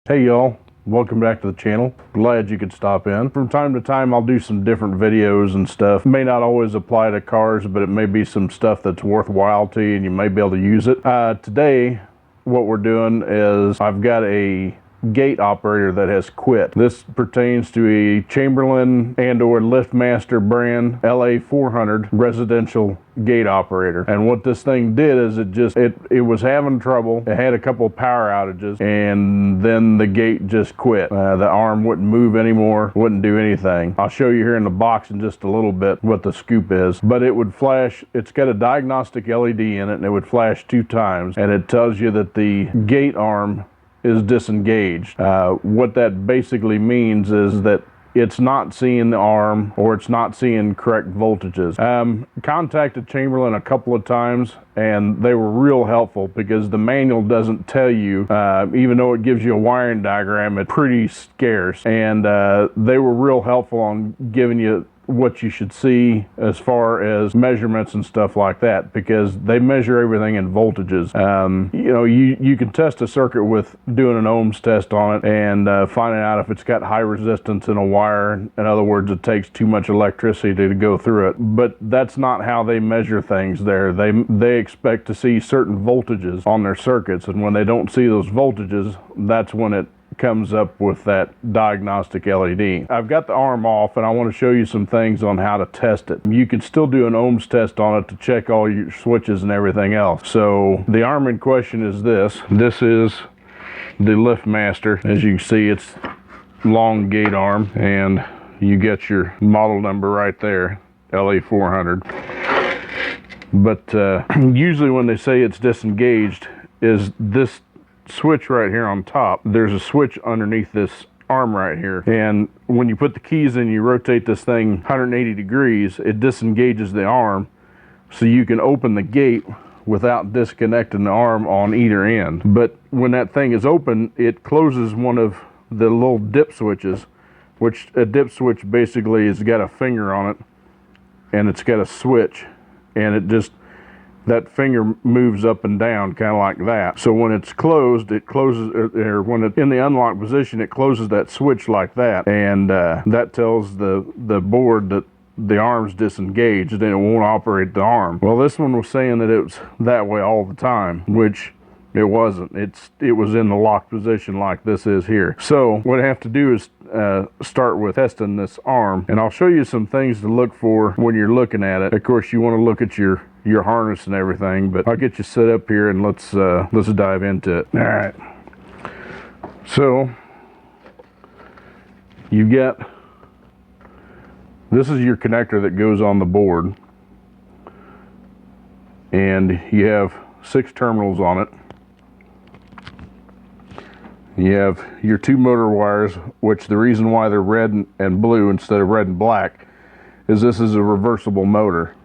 Hey y'all, welcome back to the channel. Glad you could stop in. From time to time I'll do some different videos and stuff. May not always apply to cars, but it may be some stuff that's worthwhile to you and you may be able to use it. Today what we're doing is I've got a gate operator that has quit. This pertains to a Chamberlain and or LiftMaster brand LA400 residential gate operator. And what this thing did is it was having trouble. It had a couple of power outages and then the gate just quit. The arm wouldn't move anymore, wouldn't do anything. I'll show you here in the box in just a little bit what the scoop is, but it would flash. It's got a diagnostic LED in it and it would flash 2 times and it tells you that the gate arm is disengaged. What that basically means is that it's not seeing the arm or it's not seeing correct voltages. Contacted Chamberlain a couple of times and they were real helpful because the manual doesn't tell you, even though it gives you a wiring diagram, it's pretty scarce. And they were real helpful on giving you what you should see as far as measurements and stuff like that, because they measure everything in voltages. You know, you can test a circuit with doing an ohms test on it and finding out if it's got high resistance in a wire. In other words, it takes too much electricity to go through it. But that's not how they measure things there. They expect to see certain voltages on their circuits, and when they don't see those voltages, that's when it comes up with that diagnostic LED. I've got the arm off and I want to show you some things on how to test it. You can still do an ohms test on it to check all your switches and everything else. So the arm in question is this. This is the LiftMaster. As you can see, it's long gate arm and you get your model number right there, LA400. But usually when they say it's disengaged is this switch right here on top. There's a switch underneath this arm right here, and when you put the keys in, you rotate this thing 180 degrees, it disengages the arm so you can open the gate without disconnecting the arm on either end. But when that thing is open, it closes one of the little dip switches, which a dip switch basically has got a finger on it and it's got a switch, and it just, that finger moves up and down kind of like that. So when it's closed, it closes, or when it's in the unlocked position, it closes that switch like that. And that tells the board that the arm's disengaged and it won't operate the arm. Well, this one was saying that it was that way all the time, which it wasn't. It was in the locked position like this is here. So what I have to do is start with testing this arm, and I'll show you some things to look for when you're looking at it. Of course, you want to look at your harness and everything, but I'll get you set up here and let's dive into it. All right. So you get, this is your connector that goes on the board, and you have 6 terminals on it. You have your 2 motor wires, which the reason why they're red and blue instead of red and black is this is a reversible motor.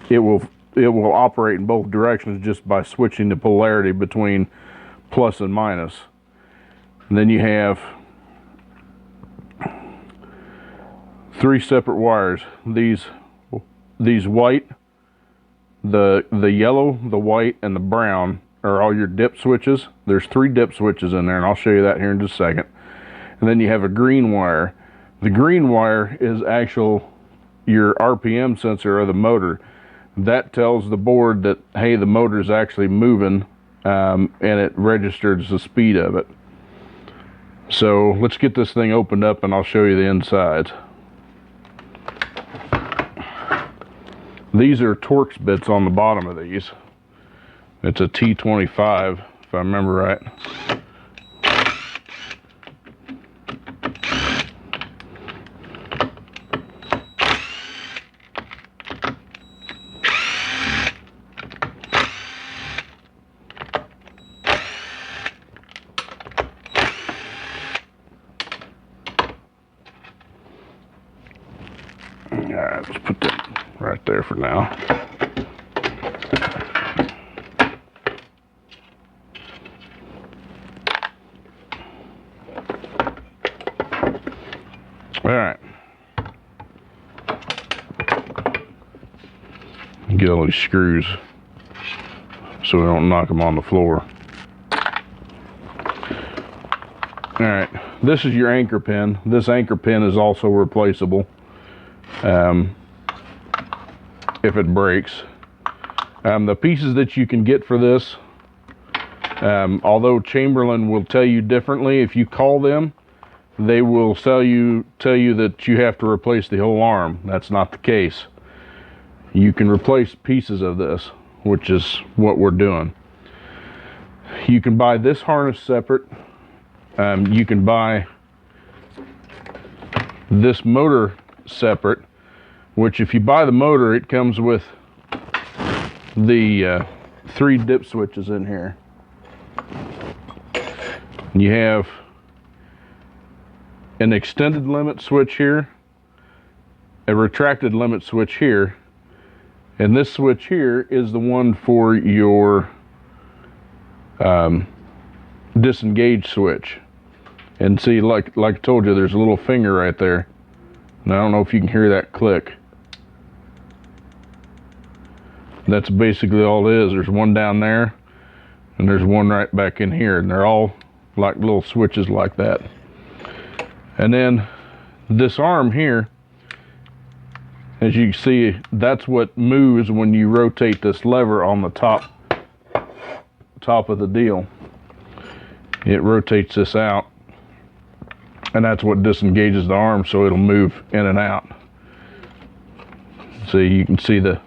It will operate in both directions just by switching the polarity between plus and minus. And then you have 3 separate wires. These white, the yellow, the white, and the brown are all your dip switches. There's 3 dip switches in there, and I'll show you that here in just a second. And then you have a green wire. The green wire is your RPM sensor of the motor. That tells the board that, hey, the motor is actually moving, and it registers the speed of it. So let's get this thing opened up and I'll show you the insides. These are Torx bits on the bottom of these. It's a T25, if I remember right. All right, let's put that right there for now. All right. Get all these screws so we don't knock them on the floor. All right, this is your anchor pin. This anchor pin is also replaceable if it breaks. The pieces that you can get for this, although Chamberlain will tell you differently, if you call them, they will tell you that you have to replace the whole arm. That's not the case. You can replace pieces of this, which is what we're doing. You can buy this harness separate. You can buy this motor separate, which if you buy the motor, it comes with the 3 dip switches in here. You have an extended limit switch here, a retracted limit switch here, and this switch here is the one for your disengage switch. And see, like I told you, there's a little finger right there. And I don't know if you can hear that click. That's basically all it is. There's one down there, and there's one right back in here, and they're all like little switches like that. And then this arm here, as you can see, that's what moves when you rotate this lever on the top of the deal. It rotates this out, and that's what disengages the arm, so it'll move in and out. See, you can see the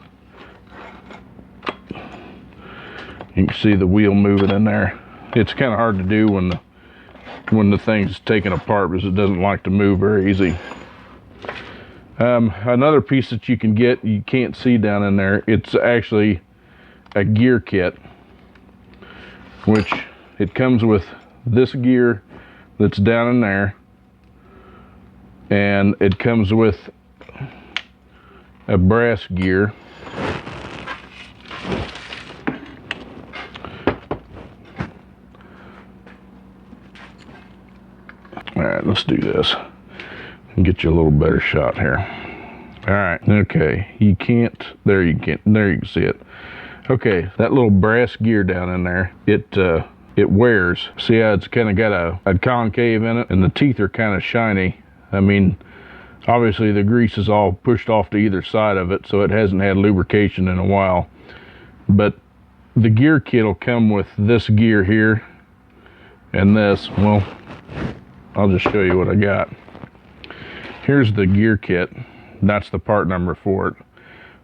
wheel moving in there. It's kind of hard to do when the thing's taken apart, because it doesn't like to move very easy. Another piece that you can get, you can't see down in there, it's actually a gear kit, which it comes with this gear that's down in there, and it comes with a brass gear. All right, let's do this and get you a little better shot here. All right, okay, you can see it. Okay, that little brass gear down in there, it wears. See how it's kind of got a concave in it, and the teeth are kind of shiny. I mean, obviously the grease is all pushed off to either side of it, so it hasn't had lubrication in a while. But the gear kit will come with this gear here and this. Well, I'll just show you what I got. Here's the gear kit. That's the part number for it.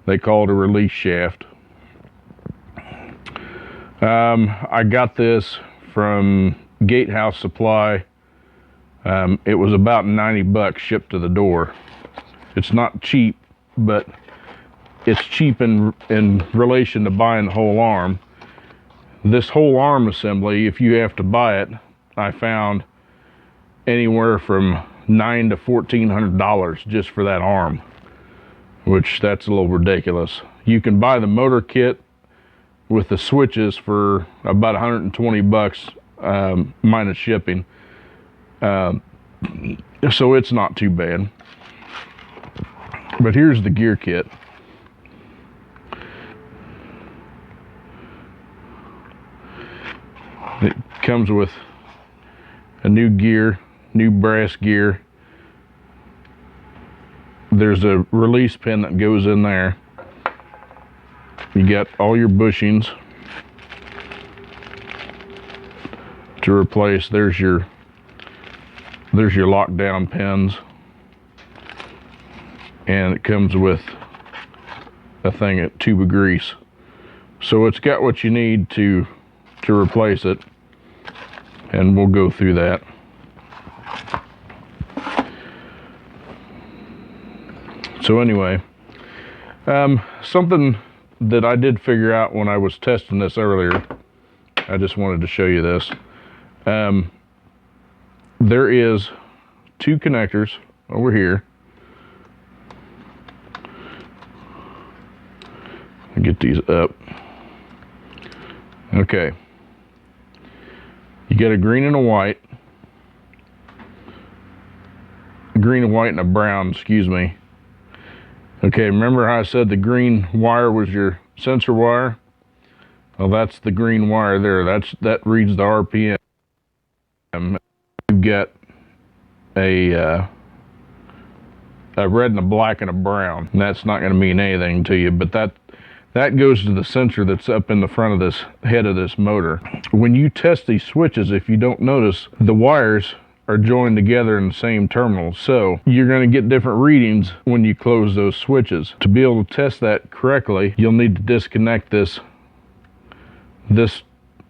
They call it a release shaft. I got this from Gatehouse Supply. It was about 90 bucks shipped to the door. It's not cheap, but it's cheap in relation to buying the whole arm. This whole arm assembly, if you have to buy it, I found anywhere from $900 to $1,400 just for that arm, which that's a little ridiculous. You can buy the motor kit with the switches for about 120 bucks minus shipping. So it's not too bad. But here's the gear kit. It comes with a new gear, new brass gear. There's a release pin that goes in there. You got all your bushings to replace. There's your lockdown pins, and it comes with a tube of grease. So it's got what you need to replace it, and we'll go through that. So anyway, something that I did figure out when I was testing this earlier, I just wanted to show you this. There is 2 connectors over here. I'll get these up. Okay. You get a green and a white. A green and white and a brown, excuse me. Okay, remember how I said the green wire was your sensor wire? Well, that's the green wire there. That reads the RPM. get a red and a black and a brown. And that's not going to mean anything to you, but that goes to the sensor that's up in the front of this head of this motor. When you test these switches, if you don't notice, the wires are joined together in the same terminal. So you're going to get different readings when you close those switches. To be able to test that correctly, you'll need to disconnect this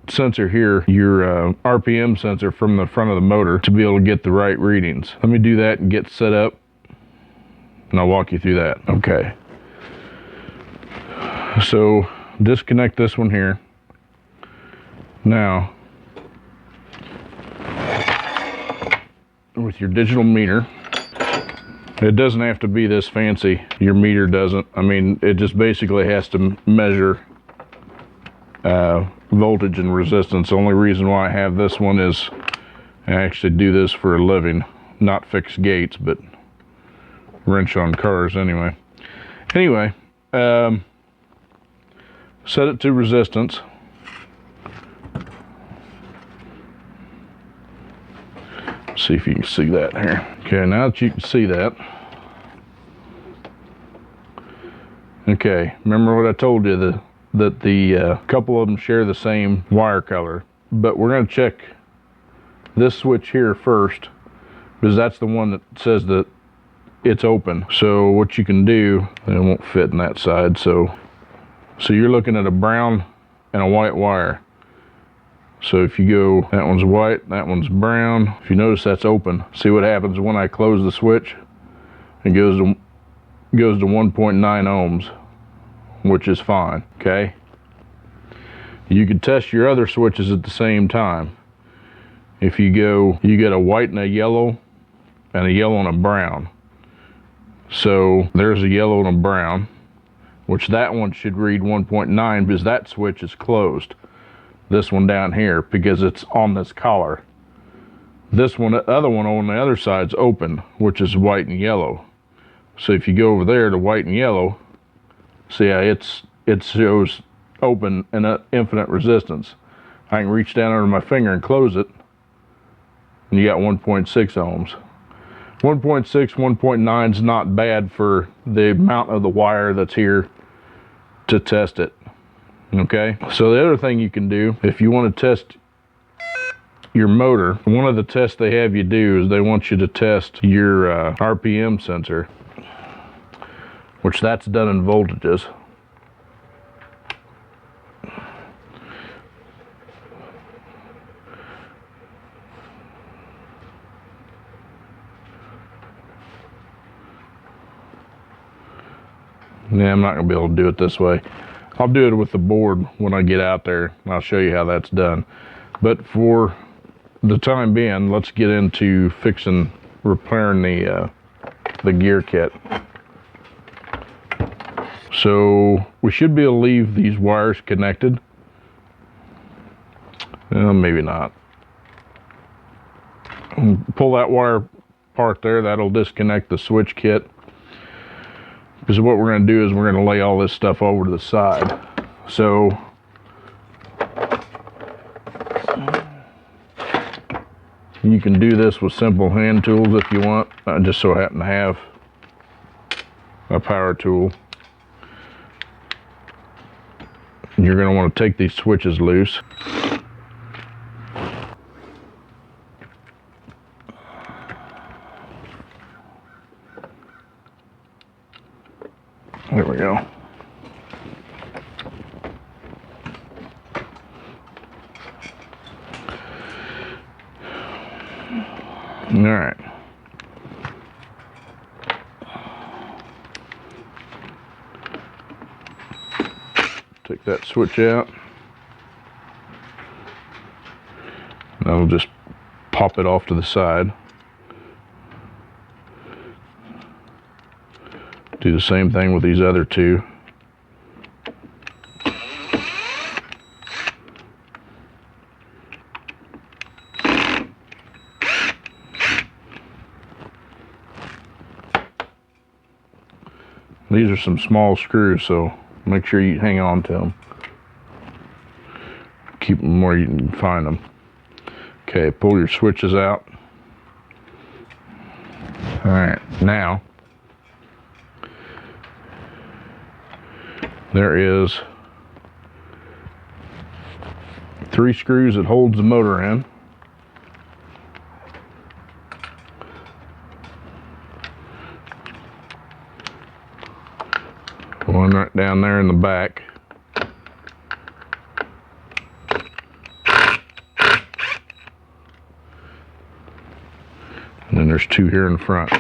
sensor here, your RPM sensor, from the front of the motor to be able to get the right readings. Let me do that and get set up, and I'll walk you through that. Okay. So disconnect this one here. Now, with your digital meter, it doesn't have to be this fancy. Your meter doesn't. I mean, it just basically has to measure voltage and resistance. The only reason why I have this one is I actually do this for a living, not fix gates, but wrench on cars anyway. Anyway, set it to resistance. See if you can see that here. Okay, now that you can see that. Okay, remember what I told you, that the couple of them share the same wire color, but we're going to check this switch here first, because that's the one that says that it's open. So what you can do, it won't fit in that side, so you're looking at a brown and a white wire. So if you go, that one's white, that one's brown. If you notice, that's open. See what happens when I close the switch? It goes to 1.9 ohms, which is fine, okay? You can test your other switches at the same time. If you go, you get a white and a yellow and a brown. So there's a yellow and a brown, which that one should read 1.9 because that switch is closed. This one down here, because it's on this collar. This one, the other one on the other side's open, which is white and yellow. So if you go over there to white and yellow, see how it shows open and infinite resistance. I can reach down under my finger and close it, and you got 1.6 ohms. 1.6, 1.9 is not bad for the amount of the wire that's here to test it. Okay, so the other thing you can do, if you want to test your motor, one of the tests they have you do is they want you to test your RPM sensor, which that's done in voltages. Yeah, I'm not going to be able to do it this way. I'll do it with the board when I get out there, and I'll show you how that's done. But for the time being, let's get into repairing the gear kit. So we should be able to leave these wires connected. Maybe not. Pull that wire apart there, that'll disconnect the switch kit. Because what we're going to do is we're going to lay all this stuff over to the side. So you can do this with simple hand tools if you want. I just so happen to have a power tool. You're going to want to take these switches loose. There we go. All right. Take that switch out. And I'll just pop it off to the side. Do the same thing with these other two. These are some small screws, so make sure you hang on to them. Keep them where you can find them. Okay, pull your switches out. All right, now there is 3 screws that holds the motor in. One right down there in the back. And then there's 2 here in front.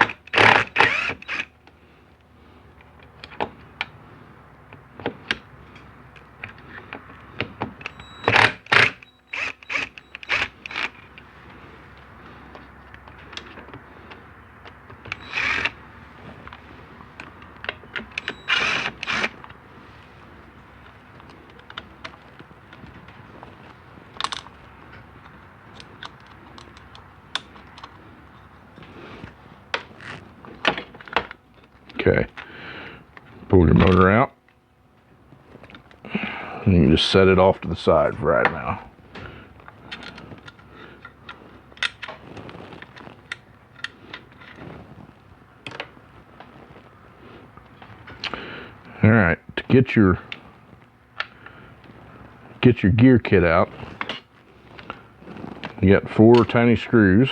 Okay, pull your motor out, and you can just set it off to the side for right now. All right, to get your gear kit out, you got 4 tiny screws.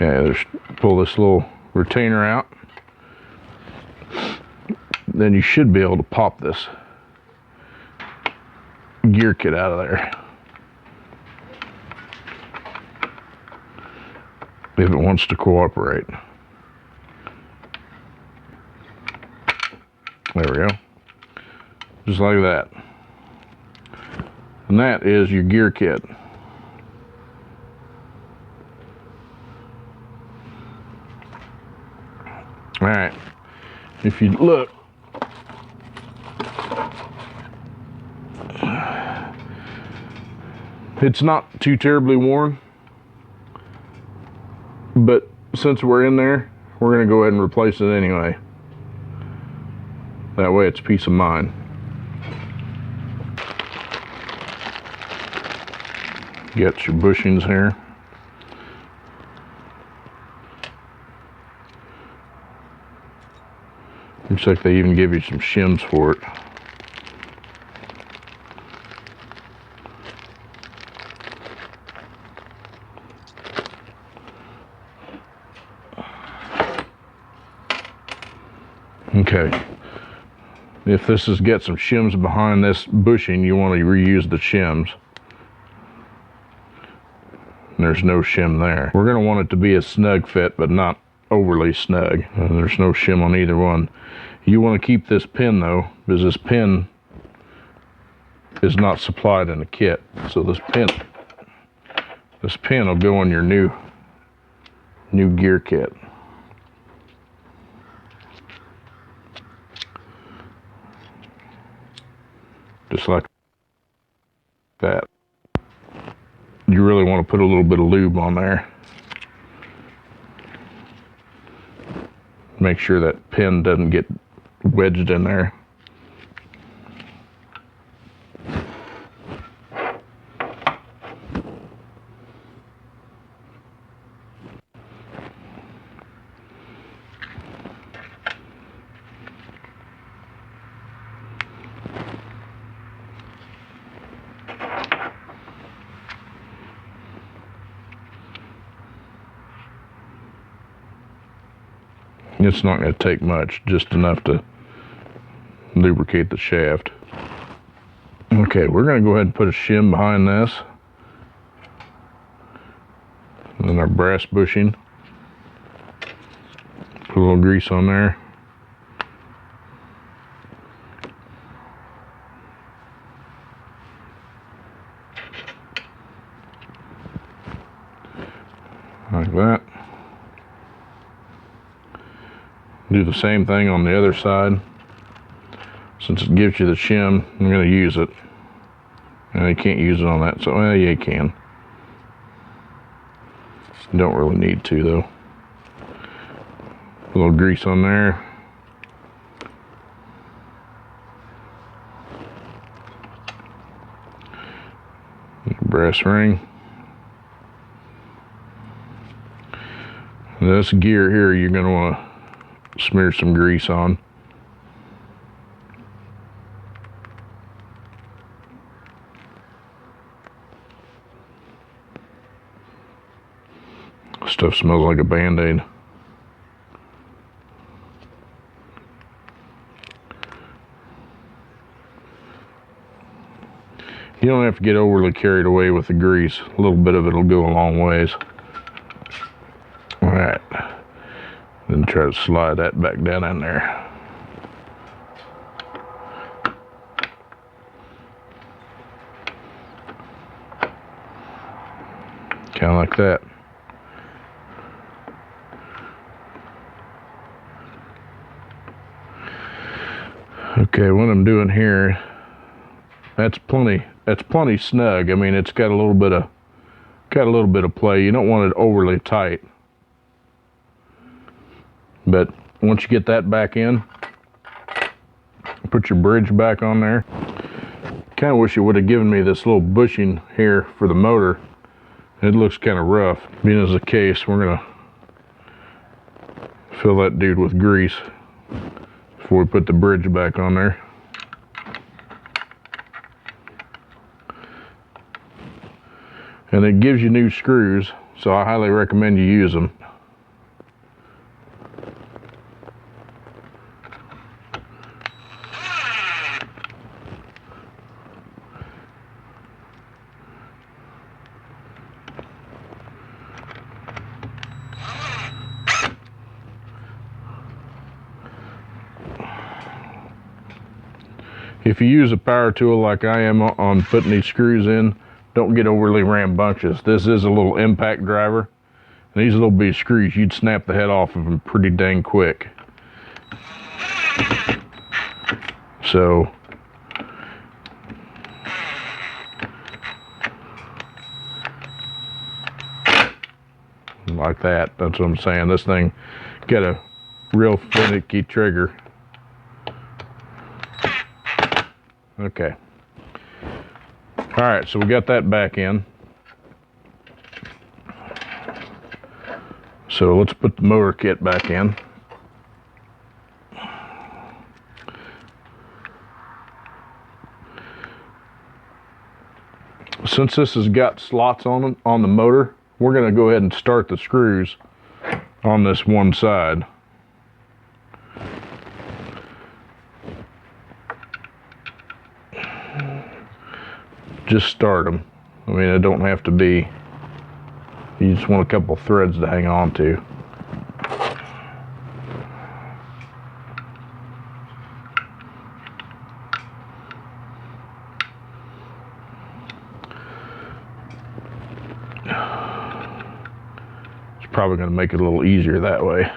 Okay, just pull this little retainer out. Then you should be able to pop this gear kit out of there. If it wants to cooperate. There we go. Just like that. And that is your gear kit. All right, if you look, it's not too terribly worn, but since we're in there, we're gonna go ahead and replace it anyway. That way it's peace of mind. Get your bushings here. Looks like they even give you some shims for it. Okay. If this is get some shims behind this bushing, you want to reuse the shims. There's no shim there. We're going to want it to be a snug fit, but not overly snug. There's no shim on either one. You want to keep this pin though, because this pin is not supplied in the kit. So this pin will go in your new gear kit. Just like that. You really want to put a little bit of lube on there. Make sure that pin doesn't get wedged in there. It's not going to take much, just enough to lubricate the shaft. Okay, we're going to go ahead and put a shim behind this. And then our brass bushing. Put a little grease on there. Do the same thing on the other side. Since it gives you the shim, I'm going to use it. And you can't use it on that, so well, yeah, you can. You don't really need to though. A little grease on there. Brass ring. And this gear here, you're going to want to smear some grease on. Stuff smells like a Band-Aid. You don't have to get overly carried away with the grease. A little bit of it will go a long ways. All right. Then try to slide that back down in there. Kind of like that. Okay, what I'm doing here, that's plenty snug. I mean, it's got a little bit of play. You don't want it overly tight. But once you get that back in, put your bridge back on there. Kind of wish it would have given me this little bushing here for the motor. It looks kind of rough. Being as the case, we're gonna fill that dude with grease before we put the bridge back on there. And it gives you new screws, so I highly recommend you use them. If you use a power tool like I am on putting these screws in, don't get overly rambunctious. This is a little impact driver. And these little bitty screws, you'd snap the head off of them pretty dang quick. So, like that, that's what I'm saying. This thing got a real finicky trigger. Okay. All right, so we got that back in. So let's put the motor kit back in. Since this has got slots on them, on the motor, we're going to go ahead and start the screws on this one side. Just start them. I mean, it don't have to be, you just want a couple threads to hang on to. It's probably going to make it a little easier that way.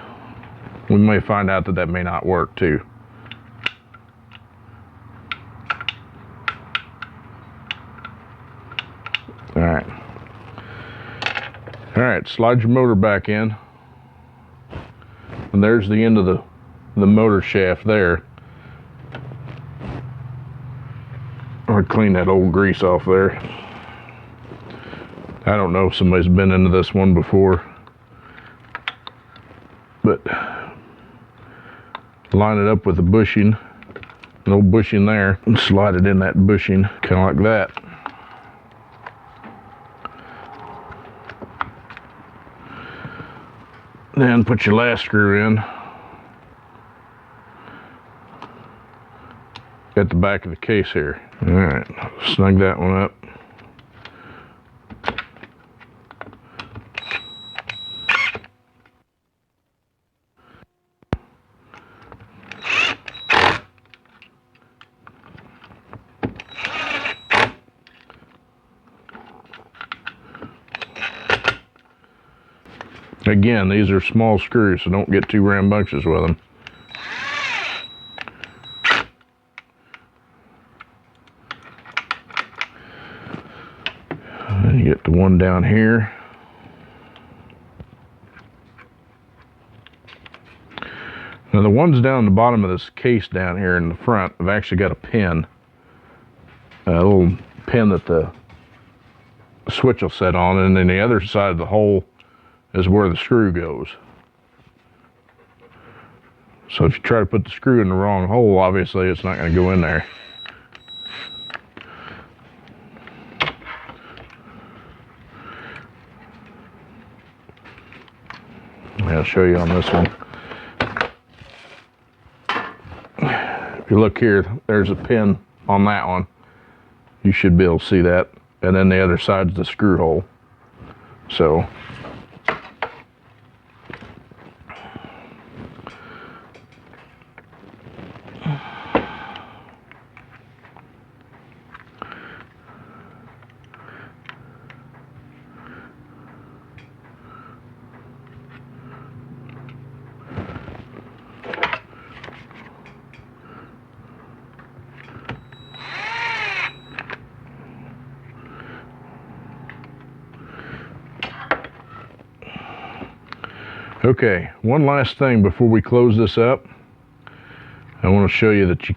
We may find out that that may not work too. All right, slide your motor back in. And there's the end of the motor shaft there. I'll clean that old grease off there. I don't know if somebody's been into this one before, but line it up with the bushing, an old bushing there, and slide it in that bushing, kind of like that. Then put your last screw in at the back of the case here. All right, snug that one up. Again, these are small screws, so don't get too rambunctious with them. Got the one down here. Now the ones down the bottom of this case down here in the front have actually got a pin. A little pin that the switch will set on, and then the other side of the hole is where the screw goes. So if you try to put the screw in the wrong hole, obviously it's not going to go in there. I'll show you on this one. If you look here, there's a pin on that one. You should be able to see that. And then the other side's the screw hole. So okay, one last thing before we close this up. I want to show you that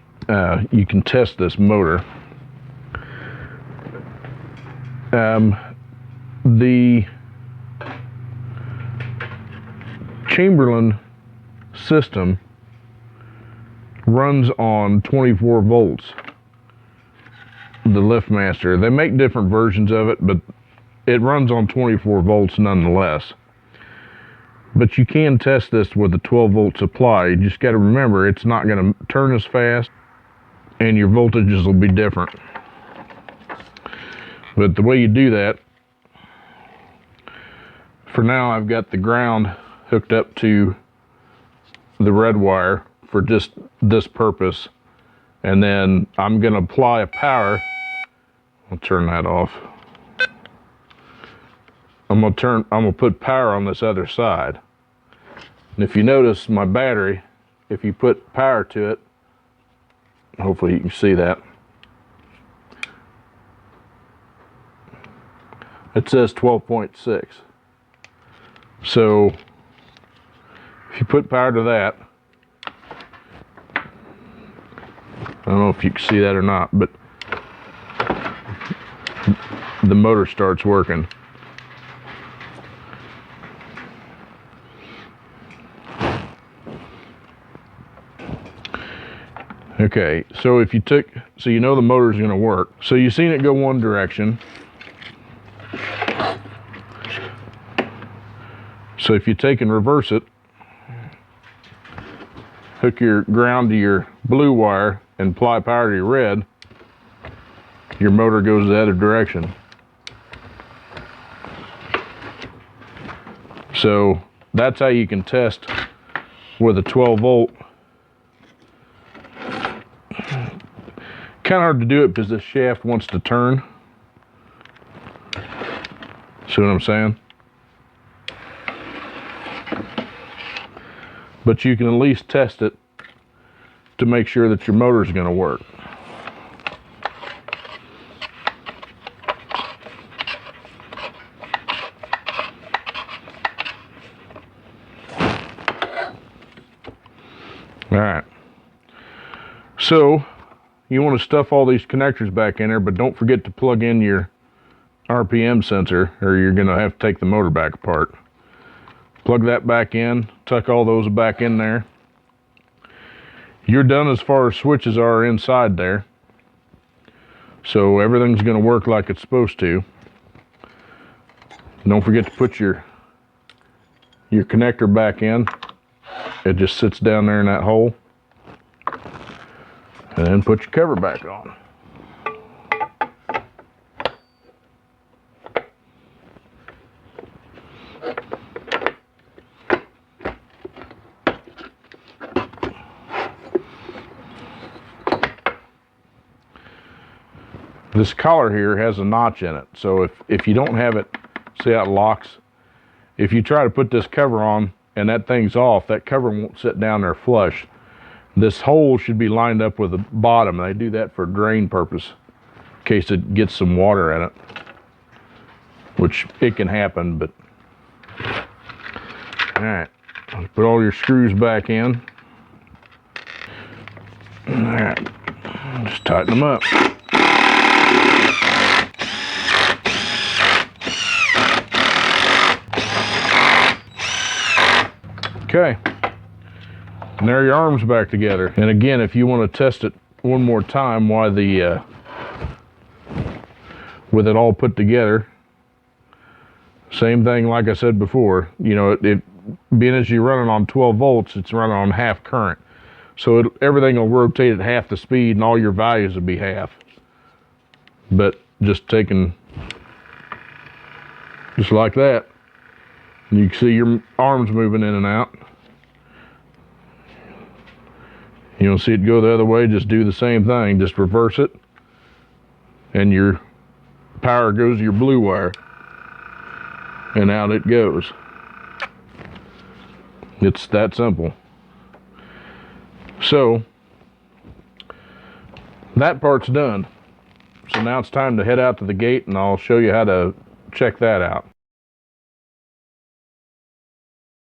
you can test this motor. The Chamberlain system runs on 24 volts. The LiftMaster. They make different versions of it, but it runs on 24 volts nonetheless. But you can test this with a 12 volt supply. You just got to remember it's not going to turn as fast and your voltages will be different. But the way you do that, for now I've got the ground hooked up to the red wire for just this purpose. And then I'm going to apply a power. I'll turn that off. I'm going to put power on this other side. And if you notice my battery, if you put power to it, hopefully you can see that. It says 12.6. So if you put power to that, I don't know if you can see that or not, but the motor starts working. Okay, so if you so you know the motor's going to work. So you've seen it go one direction. So if you take and reverse it, hook your ground to your blue wire and apply power to your red, your motor goes the other direction. So that's how you can test with a 12 volt. Kind of hard to do it because this shaft wants to turn. See what I'm saying? But you can at least test it to make sure that your motor is going to work. All right. So you want to stuff all these connectors back in there, but don't forget to plug in your RPM sensor or you're going to have to take the motor back apart. Plug that back in, tuck all those back in there. You're done as far as switches are inside there. So everything's going to work like it's supposed to. Don't forget to put your connector back in. It just sits down there in that hole. And then put your cover back on. This collar here has a notch in it, so if you don't have it, see how it locks? If you try to put this cover on and that thing's off, that cover won't sit down there flush. This hole should be lined up with the bottom. They do that for drain purpose, in case it gets some water in it. which it can happen, but all right, put all your screws back in. All right, just tighten them up. Okay, and there are your arms back together. And again, if you want to test it one more time while with it all put together, same thing like I said before, you know, it being as you're running on 12 volts, it's running on half current. So everything will rotate at half the speed and all your values will be half. But just taking, just like that, and you can see your arms moving in and out. You don't see it go the other way, just do the same thing, just reverse it, and your power goes to your blue wire, and out it goes. It's that simple. So that part's done. So now it's time to head out to the gate, and I'll show you how to check that out.